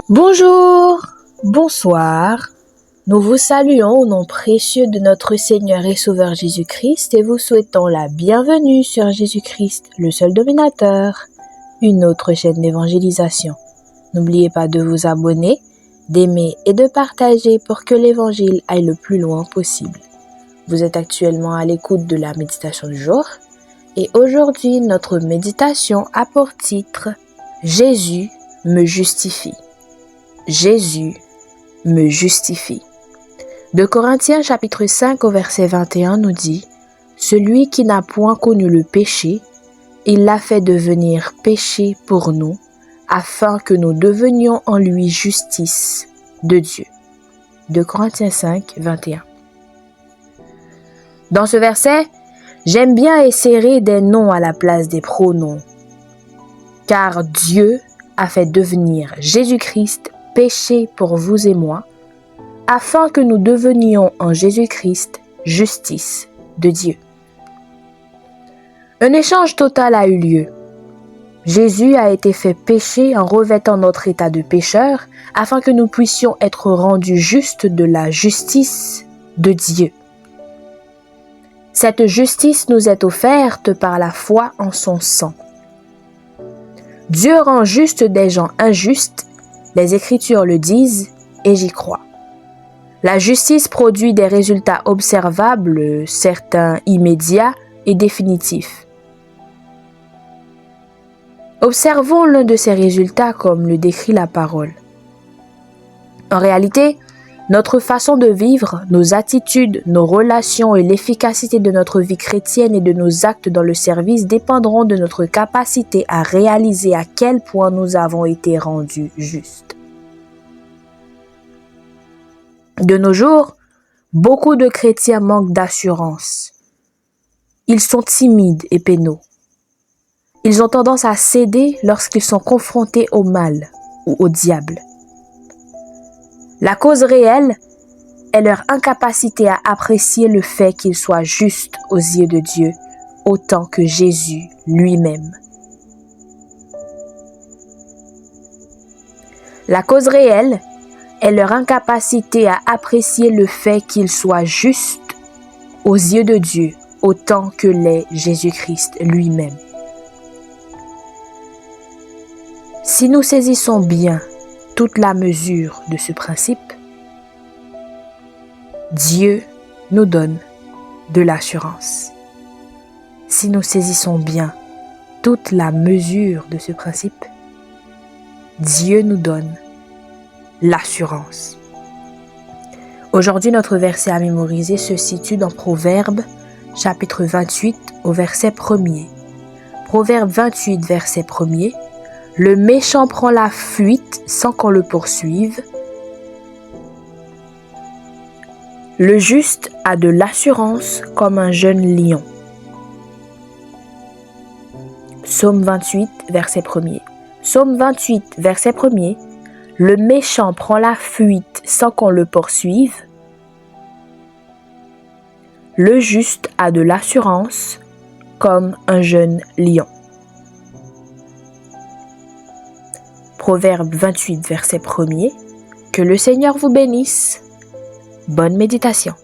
Bonjour, bonsoir. Nous vous saluons au nom précieux de notre Seigneur et Sauveur Jésus-Christ et vous souhaitons la bienvenue sur Jésus-Christ, le seul dominateur, une autre chaîne d'évangélisation. N'oubliez pas de vous abonner, d'aimer et de partager pour que l'évangile aille le plus loin possible. Vous êtes actuellement à l'écoute de la méditation du jour et aujourd'hui notre méditation a pour titre « Jésus me justifie ». Jésus me justifie. 2 Corinthiens chapitre 5 au verset 21 nous dit « Celui qui n'a point connu le péché, il l'a fait devenir péché pour nous, afin que nous devenions en lui justice de Dieu. » 2 Corinthiens 5, 21. Dans ce verset, j'aime bien insérer des noms à la place des pronoms, car Dieu a fait devenir Jésus-Christ péché pour vous et moi, afin que nous devenions en Jésus-Christ justice de Dieu. Un échange total a eu lieu. Jésus a été fait péché en revêtant notre état de pécheur, afin que nous puissions être rendus justes de la justice de Dieu. Cette justice nous est offerte par la foi en son sang. Dieu rend juste des gens injustes. Les Écritures le disent et j'y crois. La justice produit des résultats observables, certains immédiats et définitifs. Observons l'un de ces résultats comme le décrit la parole. En réalité, notre façon de vivre, nos attitudes, nos relations et l'efficacité de notre vie chrétienne et de nos actes dans le service dépendront de notre capacité à réaliser à quel point nous avons été rendus justes. De nos jours, beaucoup de chrétiens manquent d'assurance. Ils sont timides et pénaux. Ils ont tendance à céder lorsqu'ils sont confrontés au mal ou au diable. La cause réelle est leur incapacité à apprécier le fait qu'ils soient justes aux yeux de Dieu, autant que Jésus lui-même. La cause réelle est leur incapacité à apprécier le fait qu'ils soient justes aux yeux de Dieu, autant que l'est Jésus-Christ lui-même. Si nous saisissons bien toute la mesure de ce principe, Dieu nous donne de l'assurance. Si nous saisissons bien toute la mesure de ce principe, Dieu nous donne l'assurance. Aujourd'hui, notre verset à mémoriser se situe dans Proverbes, chapitre 28, au verset 1er. Proverbe 28, verset 1er. Le méchant prend la fuite sans qu'on le poursuive. Le juste a de l'assurance comme un jeune lion. Psaume 28, verset 1er. Psaume 28, verset 1er. Le méchant prend la fuite sans qu'on le poursuive. Le juste a de l'assurance comme un jeune lion. Proverbe 28, verset 1er. Que le Seigneur vous bénisse. Bonne méditation.